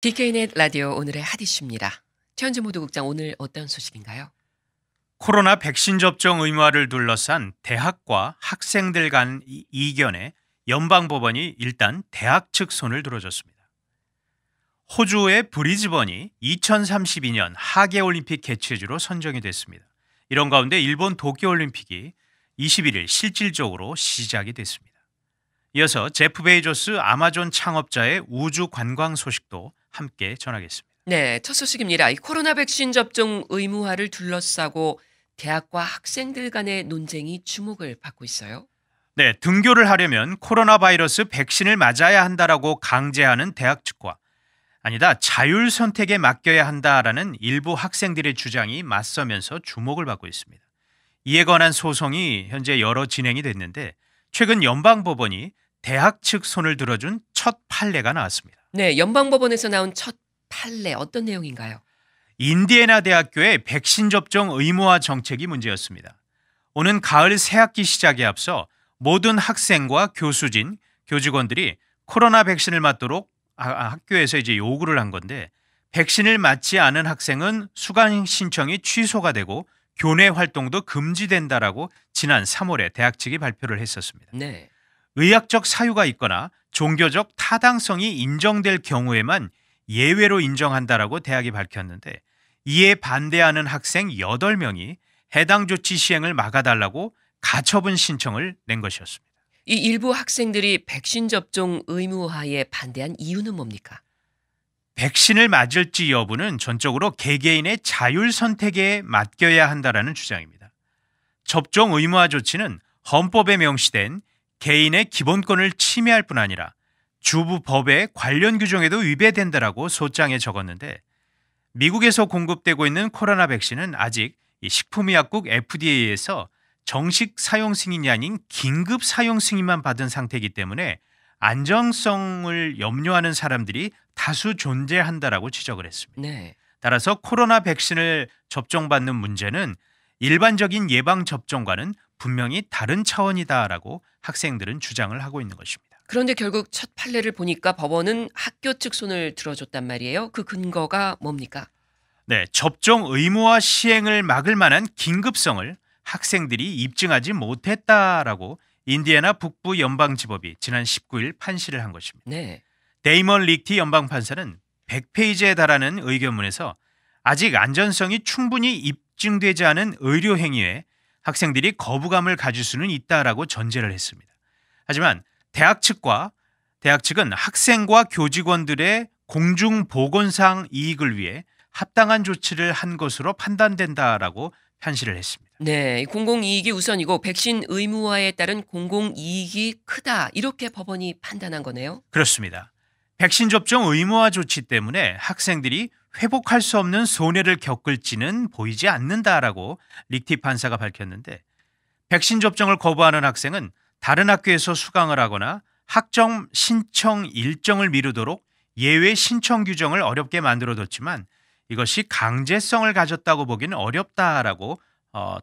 DK넷 라디오 오늘의 핫 이슈입니다. 최현주 모두국장 오늘 어떤 소식인가요? 코로나 백신 접종 의무화를 둘러싼 대학과 학생들 간 이견에 연방법원이 일단 대학 측 손을 들어줬습니다. 호주의 브리즈번이 2032년 하계올림픽 개최지로 선정이 됐습니다. 이런 가운데 일본 도쿄올림픽이 21일 실질적으로 시작이 됐습니다. 이어서 제프 베이조스 아마존 창업자의 우주 관광 소식도 함께 전하겠습니다. 네, 첫 소식입니다. 이 코로나 백신 접종 의무화를 둘러싸고 대학과 학생들 간의 논쟁이 주목을 받고 있어요. 네, 등교를 하려면 코로나 바이러스 백신을 맞아야 한다라고 강제하는 대학 측과 아니다, 자율 선택에 맡겨야 한다라는 일부 학생들의 주장이 맞서면서 주목을 받고 있습니다. 이에 관한 소송이 현재 여러 진행이 됐는데 최근 연방법원이 대학 측 손을 들어준 첫 판례가 나왔습니다. 네, 연방법원에서 나온 첫 판례 어떤 내용인가요? 인디애나 대학교의 백신 접종 의무화 정책이 문제였습니다. 오는 가을 새학기 시작에 앞서 모든 학생과 교수진, 교직원들이 코로나 백신을 맞도록 학교에서 이제 요구를 한 건데 백신을 맞지 않은 학생은 수강 신청이 취소가 되고 교내 활동도 금지된다라고 지난 3월에 대학 측이 발표를 했었습니다. 네. 의학적 사유가 있거나 종교적 타당성이 인정될 경우에만 예외로 인정한다라고 대학이 밝혔는데 이에 반대하는 학생 8명이 해당 조치 시행을 막아달라고 가처분 신청을 낸 것이었습니다. 이 일부 학생들이 백신 접종 의무화에 반대한 이유는 뭡니까? 백신을 맞을지 여부는 전적으로 개개인의 자율 선택에 맡겨야 한다라는 주장입니다. 접종 의무화 조치는 헌법에 명시된 개인의 기본권을 침해할 뿐 아니라 주부 법의 관련 규정에도 위배된다라고 소장에 적었는데 미국에서 공급되고 있는 코로나 백신은 아직 식품의약국 FDA에서 정식 사용 승인이 아닌 긴급 사용 승인만 받은 상태이기 때문에 안정성을 염려하는 사람들이 다수 존재한다라고 지적을 했습니다. 네. 따라서 코로나 백신을 접종받는 문제는 일반적인 예방 접종과는 분명히 다른 차원이다라고 학생들은 주장을 하고 있는 것입니다. 그런데 결국 첫 판례를 보니까 법원은 학교 측 손을 들어줬단 말이에요. 그 근거가 뭡니까? 네, 접종 의무화 시행을 막을 만한 긴급성을 학생들이 입증하지 못했다라고 인디애나 북부 연방지법이 지난 19일 판시를 한 것입니다. 네. 데이먼 리티 연방판사는 100페이지에 달하는 의견문에서 아직 안전성이 충분히 입증되지 않은 의료 행위에 학생들이 거부감을 가질 수는 있다라고 전제를 했습니다. 하지만 대학 측은 학생과 교직원들의 공중보건상 이익을 위해 합당한 조치를 한 것으로 판단된다라고 판시를 했습니다. 네, 공공이익이 우선이고 백신 의무화에 따른 공공이익이 크다. 이렇게 법원이 판단한 거네요. 그렇습니다. 백신 접종 의무화 조치 때문에 학생들이 회복할 수 없는 손해를 겪을지는 보이지 않는다라고 리티 판사가 밝혔는데 백신 접종을 거부하는 학생은 다른 학교에서 수강을 하거나 학점 신청 일정을 미루도록 예외 신청 규정을 어렵게 만들어뒀지만 이것이 강제성을 가졌다고 보기는 어렵다라고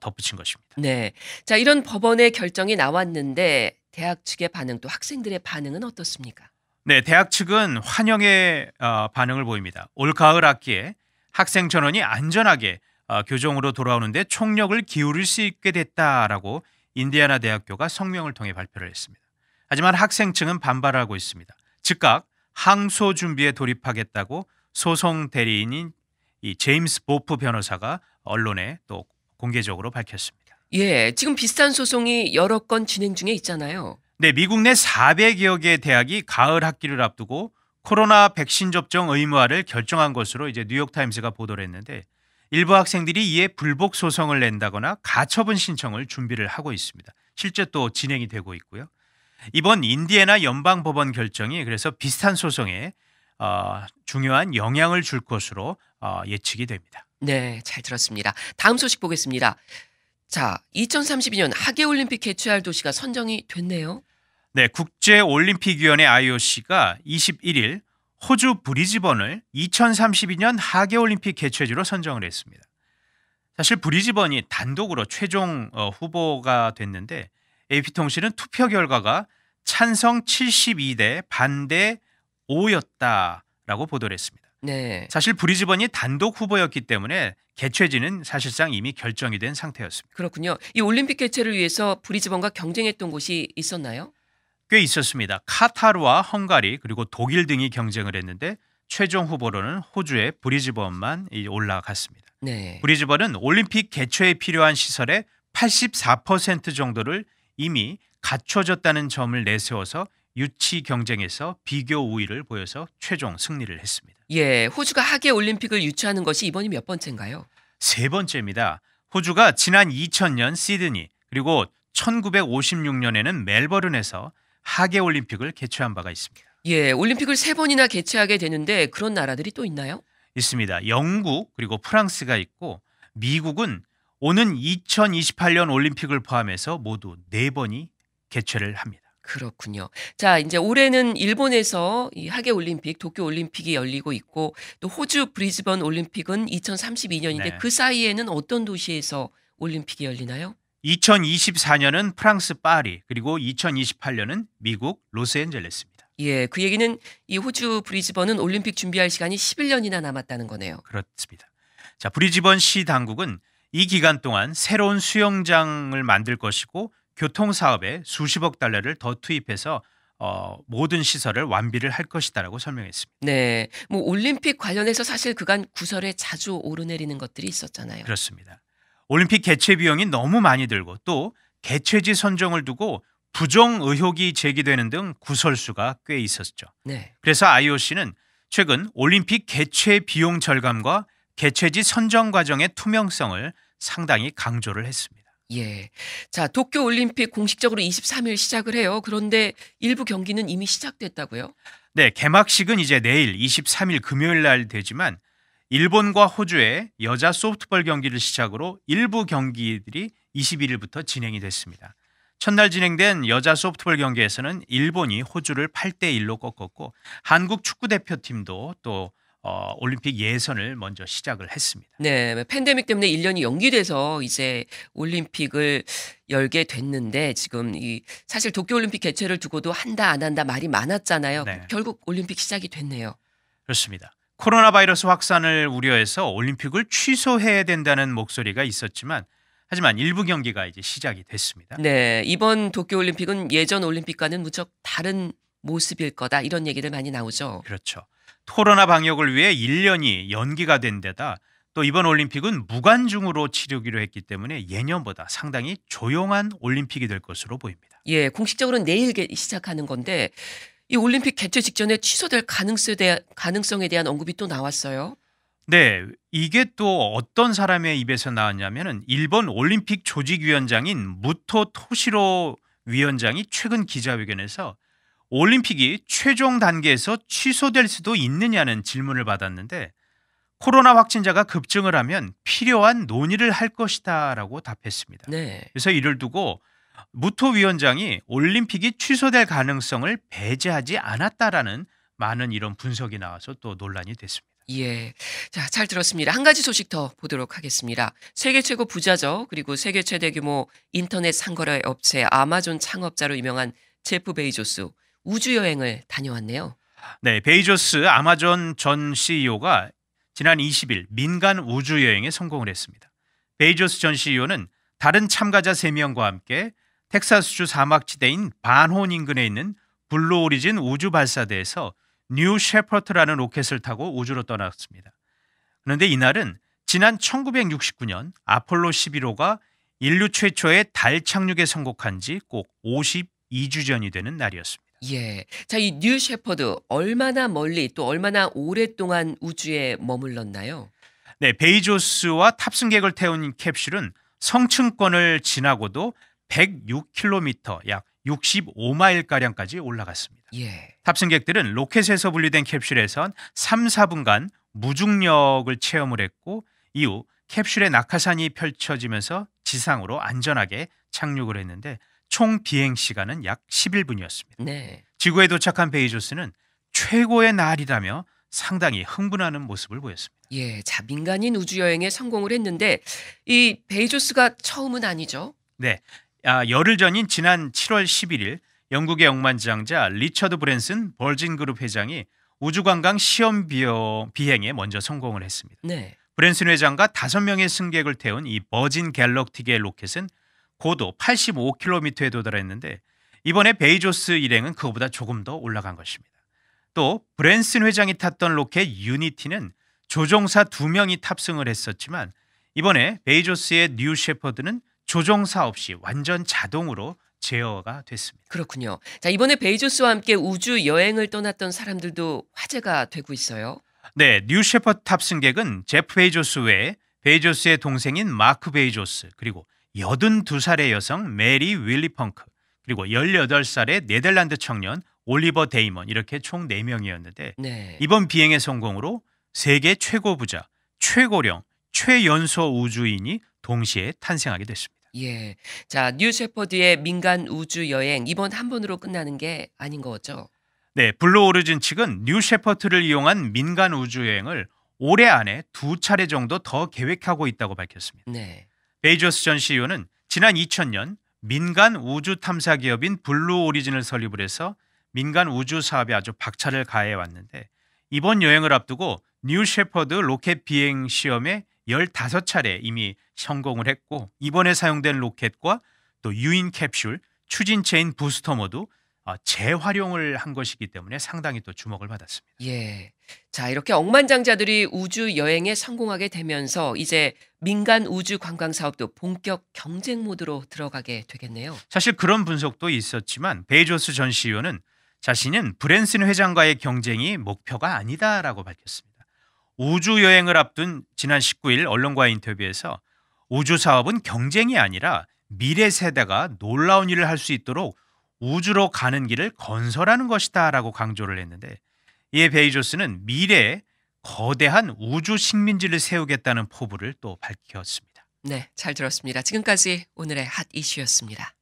덧붙인 것입니다. 네. 자, 이런 법원의 결정이 나왔는데 대학 측의 반응 또 학생들의 반응은 어떻습니까? 네, 대학 측은 환영의 반응을 보입니다. 올 가을 학기에 학생 전원이 안전하게 교정으로 돌아오는데 총력을 기울일 수 있게 됐다라고 인디애나 대학교가 성명을 통해 발표를 했습니다. 하지만 학생 측은 반발하고 있습니다. 즉각 항소 준비에 돌입하겠다고 소송 대리인인 이 제임스 보프 변호사가 언론에 또 공개적으로 밝혔습니다. 예, 지금 비슷한 소송이 여러 건 진행 중에 있잖아요. 네, 미국 내 400여 개 대학이 가을 학기를 앞두고 코로나 백신 접종 의무화를 결정한 것으로 이제 뉴욕타임스가 보도를 했는데 일부 학생들이 이에 불복 소송을 낸다거나 가처분 신청을 준비를 하고 있습니다. 실제 또 진행이 되고 있고요. 이번 인디애나 연방법원 결정이 그래서 비슷한 소송에 중요한 영향을 줄 것으로 예측이 됩니다. 네, 잘 들었습니다. 다음 소식 보겠습니다. 자, 2032년 하계올림픽 개최할 도시가 선정이 됐네요. 네, 국제올림픽위원회 IOC가 21일 호주 브리즈번을 2032년 하계올림픽 개최지로 선정을 했습니다. 사실 브리즈번이 단독으로 최종 후보가 됐는데 AP통신은 투표 결과가 찬성 72대 반대 5였다라고 보도를 했습니다. 네. 사실 브리즈번이 단독 후보였기 때문에 개최지는 사실상 이미 결정이 된 상태였습니다. 그렇군요. 이 올림픽 개최를 위해서 브리즈번과 경쟁했던 곳이 있었나요? 꽤 있었습니다. 카타르와 헝가리 그리고 독일 등이 경쟁을 했는데 최종 후보로는 호주의 브리즈번만 올라갔습니다. 네. 브리즈번은 올림픽 개최에 필요한 시설의 84% 정도를 이미 갖춰졌다는 점을 내세워서 유치 경쟁에서 비교 우위를 보여서 최종 승리를 했습니다. 예, 호주가 하계 올림픽을 유치하는 것이 이번이 몇 번째인가요? 세 번째입니다. 호주가 지난 2000년 시드니 그리고 1956년에는 멜버른에서 하계 올림픽을 개최한 바가 있습니다. 예, 올림픽을 세 번이나 개최하게 되는데 그런 나라들이 또 있나요? 있습니다. 영국 그리고 프랑스가 있고 미국은 오는 2028년 올림픽을 포함해서 모두 4번이 개최를 합니다. 그렇군요. 자, 이제 올해는 일본에서 이 하계 올림픽, 도쿄 올림픽이 열리고 있고 또 호주 브리즈번 올림픽은 2032년인데 네. 그 사이에는 어떤 도시에서 올림픽이 열리나요? 2024년은 프랑스 파리 그리고 2028년은 미국 로스앤젤레스입니다. 예, 그 얘기는 이 호주 브리즈번은 올림픽 준비할 시간이 11년이나 남았다는 거네요. 그렇습니다. 자, 브리즈번 시 당국은 이 기간 동안 새로운 수영장을 만들 것이고 교통 사업에 수십억 달러를 더 투입해서 모든 시설을 완비를 할 것이다라고 설명했습니다. 네, 뭐 올림픽 관련해서 사실 그간 구설에 자주 오르내리는 것들이 있었잖아요. 그렇습니다. 올림픽 개최 비용이 너무 많이 들고 또 개최지 선정을 두고 부정 의혹이 제기되는 등 구설수가 꽤 있었죠. 네. 그래서 IOC는 최근 올림픽 개최 비용 절감과 개최지 선정 과정의 투명성을 상당히 강조를 했습니다. 예. 자, 도쿄 올림픽 공식적으로 23일 시작을 해요. 그런데 일부 경기는 이미 시작됐다고요? 네, 개막식은 이제 내일 23일 금요일 날 되지만 일본과 호주의 여자 소프트볼 경기를 시작으로 일부 경기들이 21일부터 진행이 됐습니다. 첫날 진행된 여자 소프트볼 경기에서는 일본이 호주를 8대1로 꺾었고 한국 축구대표팀도 또 올림픽 예선을 먼저 시작을 했습니다. 네, 팬데믹 때문에 1년이 연기돼서 이제 올림픽을 열게 됐는데 지금 이 사실 도쿄 올림픽 개최를 두고도 한다 안 한다 말이 많았잖아요. 네. 결국 올림픽 시작이 됐네요. 그렇습니다. 코로나 바이러스 확산을 우려해서 올림픽을 취소해야 된다는 목소리가 있었지만 하지만 일부 경기가 이제 시작이 됐습니다. 네, 이번 도쿄 올림픽은 예전 올림픽과는 무척 다른 모습일 거다 이런 얘기들 많이 나오죠. 그렇죠. 코로나 방역을 위해 1년이 연기가 된 데다 또 이번 올림픽은 무관중으로 치르기로 했기 때문에 예년보다 상당히 조용한 올림픽이 될 것으로 보입니다. 예, 공식적으로는 내일 시작하는 건데 이 올림픽 개최 직전에 취소될 가능성에 대한 언급이 또 나왔어요. 네, 이게 또 어떤 사람의 입에서 나왔냐면은 일본 올림픽 조직위원장인 무토 토시로 위원장이 최근 기자회견에서 올림픽이 최종 단계에서 취소될 수도 있느냐는 질문을 받았는데 코로나 확진자가 급증을 하면 필요한 논의를 할 것이다라고 답했습니다. 네. 그래서 이를 두고 무토 위원장이 올림픽이 취소될 가능성을 배제하지 않았다라는 많은 이런 분석이 나와서 또 논란이 됐습니다. 예. 자, 잘 들었습니다. 한 가지 소식 더 보도록 하겠습니다. 세계 최고 부자죠. 그리고 세계 최대 규모 인터넷 상거래 업체 아마존 창업자로 유명한 제프 베이조스 우주여행을 다녀왔네요. 네, 베이조스 아마존 전 CEO가 지난 20일 민간 우주여행에 성공을 했습니다. 베이조스 전 CEO는 다른 참가자 3명과 함께 텍사스주 사막지대인 반혼 인근에 있는 블루 오리진 우주 발사대에서 뉴 셰퍼트라는 로켓을 타고 우주로 떠났습니다. 그런데 이날은 지난 1969년 아폴로 11호가 인류 최초의 달 착륙에 성공한 지 꼭 52주 전이 되는 날이었습니다. 예. 자, 이 뉴 셰퍼드 얼마나 멀리 또 얼마나 오랫동안 우주에 머물렀나요? 네, 베이조스와 탑승객을 태운 캡슐은 성층권을 지나고도 106km, 약 65마일가량까지 올라갔습니다. 예. 탑승객들은 로켓에서 분리된 캡슐에선 3, 4분간 무중력을 체험을 했고 이후 캡슐의 낙하산이 펼쳐지면서 지상으로 안전하게 착륙을 했는데 총 비행 시간은 약 11분이었습니다. 네. 지구에 도착한 베이조스는 최고의 날이라며 상당히 흥분하는 모습을 보였습니다. 예. 자, 민간인 우주 여행에 성공을 했는데 이 베이조스가 처음은 아니죠. 네, 열흘 전인 지난 7월 11일 영국의 억만장자 리처드 브랜슨 버진 그룹 회장이 우주관광 시험 비행에 먼저 성공을 했습니다. 네. 브랜슨 회장과 5명의 승객을 태운 이 버진 갤럭틱의 로켓은 고도 85km에 도달했는데 이번에 베이조스 일행은 그거보다 조금 더 올라간 것입니다. 또 브랜슨 회장이 탔던 로켓 유니티는 조종사 2명이 탑승을 했었지만 이번에 베이조스의 뉴 셰퍼드는 조종사 없이 완전 자동으로 제어가 됐습니다. 그렇군요. 자, 이번에 베이조스와 함께 우주 여행을 떠났던 사람들도 화제가 되고 있어요. 네, 뉴 셰퍼드 탑승객은 제프 베이조스 외에 베이조스의 동생인 마크 베이조스, 그리고 82살의 여성 메리 윌리 펑크, 그리고 18살의 네덜란드 청년 올리버 데이먼, 이렇게 총 4명이었는데 네. 이번 비행의 성공으로 세계 최고 부자, 최고령, 최연소 우주인이 동시에 탄생하게 됐습니다. 예. 자, 뉴 셰퍼드의 민간 우주 여행 이번 한 번으로 끝나는 게 아닌 거죠. 네, 블루 오리진 측은 뉴 셰퍼드를 이용한 민간 우주 여행을 올해 안에 2차례 정도 더 계획하고 있다고 밝혔습니다. 네. 베이조스 전 CEO는 지난 2000년 민간 우주 탐사 기업인 블루 오리진을 설립을 해서 민간 우주 사업에 아주 박차를 가해 왔는데 이번 여행을 앞두고 뉴 셰퍼드 로켓 비행 시험에 15차례 이미 성공을 했고 이번에 사용된 로켓과 또 유인 캡슐, 추진체인 부스터 모두 재활용을 한 것이기 때문에 상당히 또 주목을 받았습니다. 예. 자, 이렇게 억만장자들이 우주 여행에 성공하게 되면서 이제 민간 우주 관광 사업도 본격 경쟁 모드로 들어가게 되겠네요. 사실 그런 분석도 있었지만 베이조스 전 CEO는 자신은 브랜슨 회장과의 경쟁이 목표가 아니다라고 밝혔습니다. 우주 여행을 앞둔 지난 19일 언론과의 인터뷰에서 우주 사업은 경쟁이 아니라 미래 세대가 놀라운 일을 할 수 있도록 우주로 가는 길을 건설하는 것이다라고 강조를 했는데 이에 베이조스는 미래에 거대한 우주 식민지를 세우겠다는 포부를 또 밝혔습니다. 네, 잘 들었습니다. 지금까지 오늘의 핫 이슈였습니다.